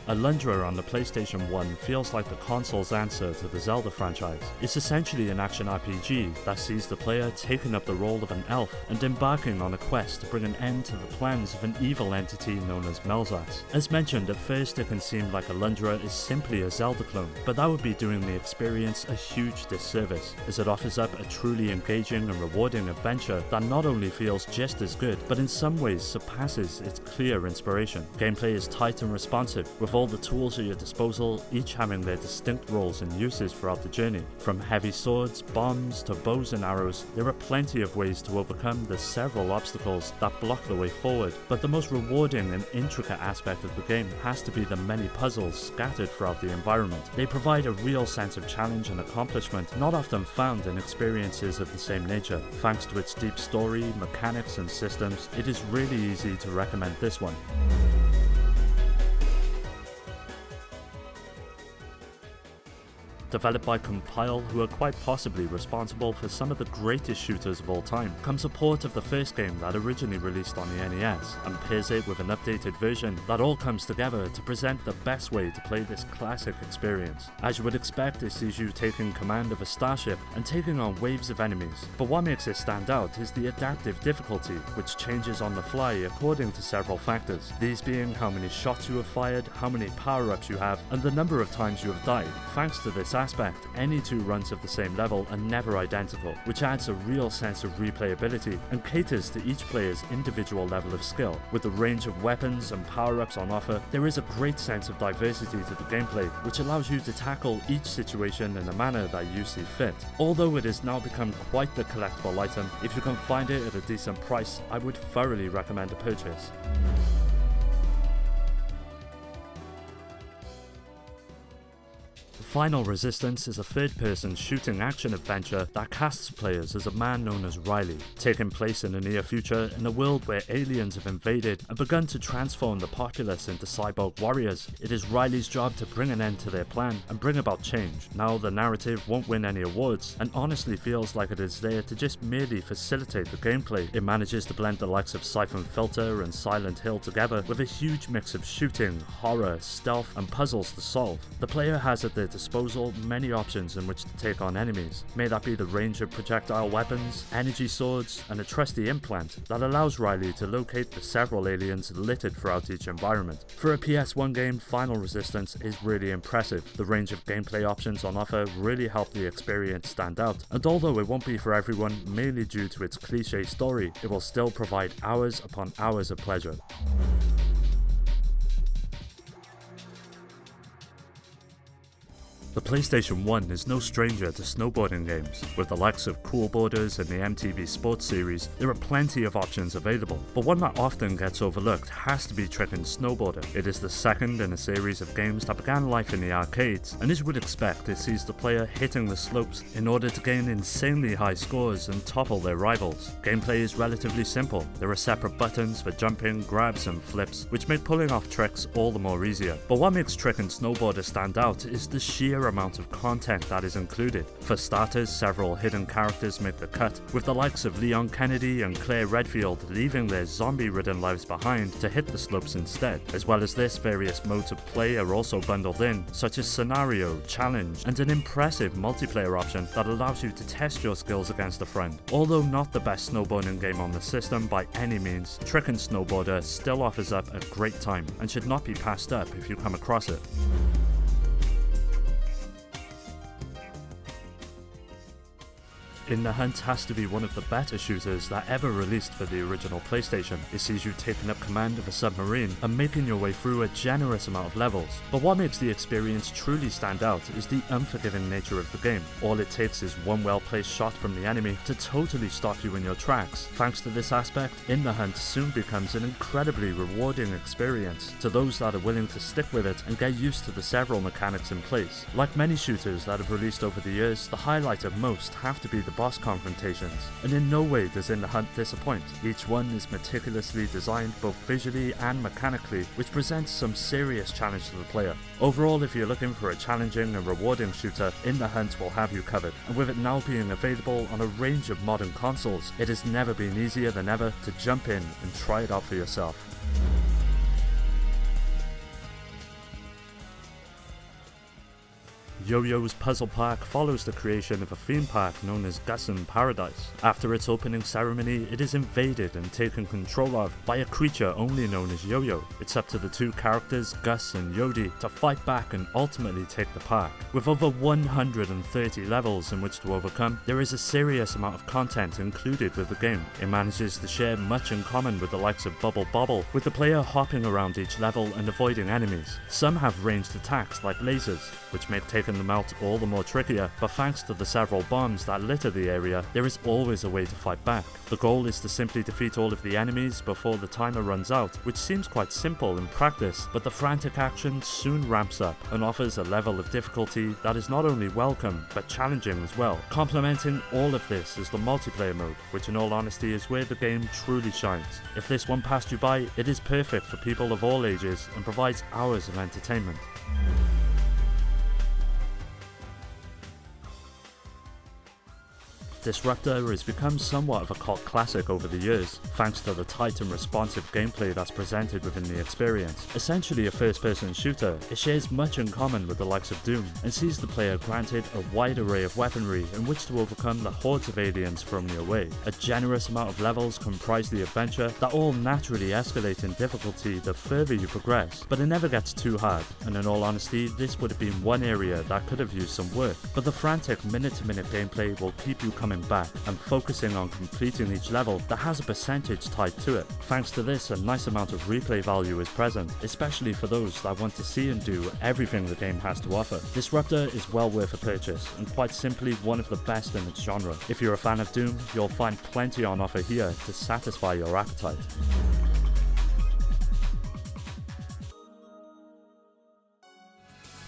Alundra on the PlayStation 1 feels like the console's answer to the Zelda franchise. It's essentially an action RPG that sees the player taking up the role of an elf and embarking on a quest to bring an end to the plans of an evil entity known as Melzas. As mentioned, at first it can seem like Alundra is simply a Zelda clone, but that would be doing the experience a huge disservice, as it offers up a truly engaging and rewarding adventure that not only feels just as good, but in some ways surpasses its clear inspiration. Gameplay is tight and responsive, with all the tools at your disposal, each having their distinct roles and uses throughout the journey. From heavy swords, bombs, to bows and arrows, there are plenty of ways to overcome the several obstacles that block the way forward, but the most rewarding and intricate aspect of the game has to be the many puzzles scattered throughout the environment. They provide a real sense of challenge and accomplishment, not often found in experiences of the same nature. Thanks to its deep story, mechanics and systems, it is really easy to recommend this one. Developed by Compile, who are quite possibly responsible for some of the greatest shooters of all time, comes a port of the first game that originally released on the NES, and pairs it with an updated version that all comes together to present the best way to play this classic experience. As you would expect, it sees you taking command of a starship and taking on waves of enemies, but what makes it stand out is the adaptive difficulty, which changes on the fly according to several factors, these being how many shots you have fired, how many power-ups you have, and the number of times you have died. Thanks to this aspect, any two runs of the same level are never identical, which adds a real sense of replayability and caters to each player's individual level of skill. With the range of weapons and power-ups on offer, there is a great sense of diversity to the gameplay, which allows you to tackle each situation in a manner that you see fit. Although it has now become quite the collectible item, if you can find it at a decent price, I would thoroughly recommend a purchase. Final Resistance is a third-person shooting action adventure that casts players as a man known as Riley, taking place in the near future in a world where aliens have invaded and begun to transform the populace into cyborg warriors. It is Riley's job to bring an end to their plan and bring about change. Now, the narrative won't win any awards, and honestly feels like it is there to just merely facilitate the gameplay. It manages to blend the likes of Siphon Filter and Silent Hill together with a huge mix of shooting, horror, stealth, and puzzles to solve. The player has at their disposal many options in which to take on enemies, may that be the range of projectile weapons, energy swords, and a trusty implant that allows Riley to locate the several aliens littered throughout each environment. For a PS1 game, Final Resistance is really impressive. The range of gameplay options on offer really help the experience stand out, and although it won't be for everyone mainly due to its cliche story, it will still provide hours upon hours of pleasure. The PlayStation 1 is no stranger to snowboarding games. With the likes of Cool Boarders and the MTV Sports series, there are plenty of options available, but one that often gets overlooked has to be Trick 'n Snowboarder. It is the second in a series of games that began life in the arcades, and as you would expect, it sees the player hitting the slopes in order to gain insanely high scores and topple their rivals. Gameplay is relatively simple. There are separate buttons for jumping, grabs and flips, which make pulling off tricks all the more easier. But what makes Trick 'n Snowboarder stand out is the sheer amount of content that is included. For starters, several hidden characters make the cut, with the likes of Leon Kennedy and Claire Redfield leaving their zombie-ridden lives behind to hit the slopes instead. As well as this, various modes of play are also bundled in, such as scenario, challenge, and an impressive multiplayer option that allows you to test your skills against a friend. Although not the best snowboarding game on the system by any means, Trick 'n Snowboarder still offers up a great time and should not be passed up if you come across it. In the Hunt has to be one of the better shooters that ever released for the original PlayStation. It sees you taking up command of a submarine and making your way through a generous amount of levels. But what makes the experience truly stand out is the unforgiving nature of the game. All it takes is one well-placed shot from the enemy to totally stop you in your tracks. Thanks to this aspect, In the Hunt soon becomes an incredibly rewarding experience to those that are willing to stick with it and get used to the several mechanics in place. Like many shooters that have released over the years, the highlight of most have to be the boss confrontations, and in no way does In the Hunt disappoint. Each one is meticulously designed both visually and mechanically, which presents some serious challenge to the player. Overall, if you're looking for a challenging and rewarding shooter, In the Hunt will have you covered, and with it now being available on a range of modern consoles, it has never been easier than ever to jump in and try it out for yourself. Yo-Yo's puzzle pack follows the creation of a theme park known as Gus in Paradise. After its opening ceremony, it is invaded and taken control of by a creature only known as Yo-Yo. It's up to the two characters, Gus and Yodi, to fight back and ultimately take the park. With over 130 levels in which to overcome, there is a serious amount of content included with the game. It manages to share much in common with the likes of Bubble Bobble, with the player hopping around each level and avoiding enemies. Some have ranged attacks like lasers, which make taking them out all the more trickier, but thanks to the several bombs that litter the area, there is always a way to fight back. The goal is to simply defeat all of the enemies before the timer runs out, which seems quite simple in practice, but the frantic action soon ramps up and offers a level of difficulty that is not only welcome, but challenging as well. Complementing all of this is the multiplayer mode, which in all honesty is where the game truly shines. If this one passed you by, it is perfect for people of all ages and provides hours of entertainment. Disruptor has become somewhat of a cult classic over the years, thanks to the tight and responsive gameplay that's presented within the experience. Essentially a first-person shooter, it shares much in common with the likes of Doom, and sees the player granted a wide array of weaponry in which to overcome the hordes of aliens thrown your way. A generous amount of levels comprise the adventure that all naturally escalate in difficulty the further you progress, but it never gets too hard, and in all honesty, this would have been one area that could have used some work. But the frantic minute-to-minute gameplay will keep you coming back and focusing on completing each level that has a percentage tied to it. Thanks to this, a nice amount of replay value is present, especially for those that want to see and do everything the game has to offer. Disruptor is well worth a purchase, and quite simply one of the best in its genre. If you're a fan of Doom, you'll find plenty on offer here to satisfy your appetite.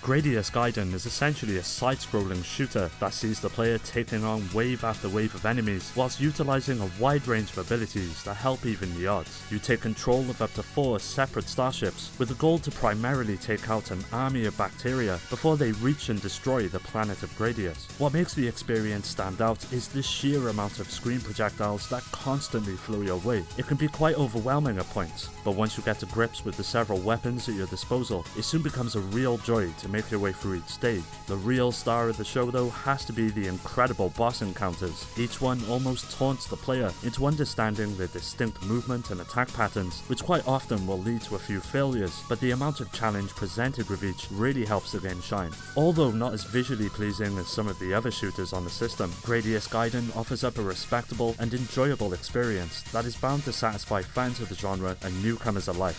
Gradius Gaiden is essentially a side-scrolling shooter that sees the player taking on wave after wave of enemies whilst utilising a wide range of abilities that help even the odds. You take control of up to 4 separate starships with the goal to primarily take out an army of bacteria before they reach and destroy the planet of Gradius. What makes the experience stand out is the sheer amount of screen projectiles that constantly flow your way. It can be quite overwhelming at points, but once you get to grips with the several weapons at your disposal, it soon becomes a real joy to make your way through each stage. The real star of the show though has to be the incredible boss encounters. Each one almost taunts the player into understanding their distinct movement and attack patterns, which quite often will lead to a few failures, but the amount of challenge presented with each really helps the game shine. Although not as visually pleasing as some of the other shooters on the system, Gradius Gaiden offers up a respectable and enjoyable experience that is bound to satisfy fans of the genre and newcomers alike.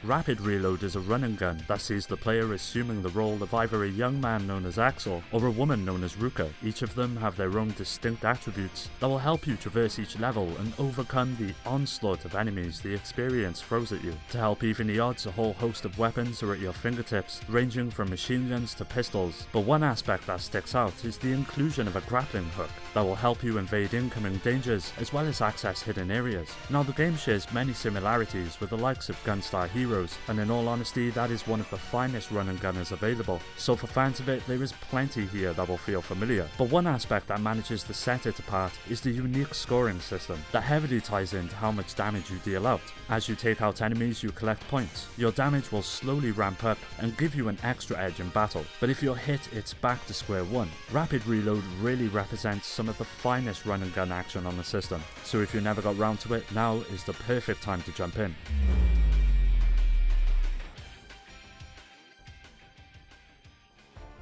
Rapid Reload is a run and gun that sees the player assuming the role of either a young man known as Axel or a woman known as Ruka. Each of them have their own distinct attributes that will help you traverse each level and overcome the onslaught of enemies the experience throws at you. To help even the odds, a whole host of weapons are at your fingertips, ranging from machine guns to pistols, but one aspect that sticks out is the inclusion of a grappling hook that will help you invade incoming dangers as well as access hidden areas. Now the game shares many similarities with the likes of Gunstar Heroes, and in all honesty that is one of the finest run and gunners available, so for fans of it there is plenty here that will feel familiar. But one aspect that manages to set it apart is the unique scoring system that heavily ties into how much damage you deal out. As you take out enemies you collect points. Your damage will slowly ramp up and give you an extra edge in battle, but if you're hit it's back to square one. Rapid Reload really represents some of the finest run and gun action on the system, so if you never got round to it, now is the perfect time to jump in.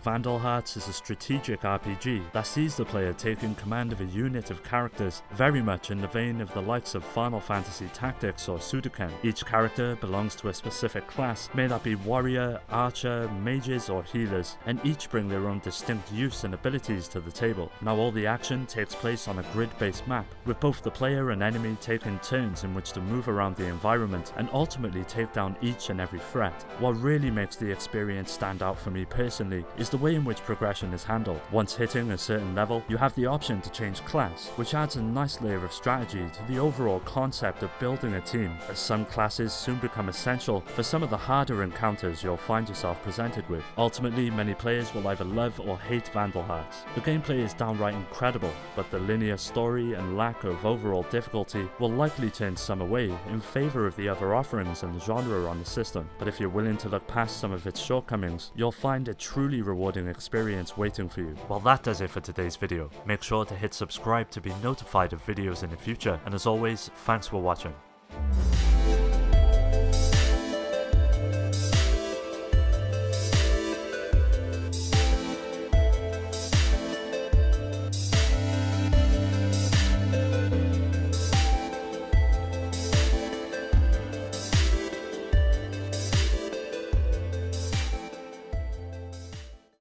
Vandal Hearts is a strategic RPG that sees the player taking command of a unit of characters, very much in the vein of the likes of Final Fantasy Tactics or Sudoku. Each character belongs to a specific class, may that be warrior, archer, mages or healers, and each bring their own distinct use and abilities to the table. Now all the action takes place on a grid-based map, with both the player and enemy taking turns in which to move around the environment and ultimately take down each and every threat. What really makes the experience stand out for me personally is is the way in which progression is handled. Once hitting a certain level, you have the option to change class, which adds a nice layer of strategy to the overall concept of building a team, as some classes soon become essential for some of the harder encounters you'll find yourself presented with. Ultimately, many players will either love or hate Vandal Hearts. The gameplay is downright incredible, but the linear story and lack of overall difficulty will likely turn some away in favor of the other offerings in the genre on the system. But if you're willing to look past some of its shortcomings, you'll find a truly rewarding experience waiting for you. Well, that does it for today's video. Make sure to hit subscribe to be notified of videos in the future, and as always, thanks for watching.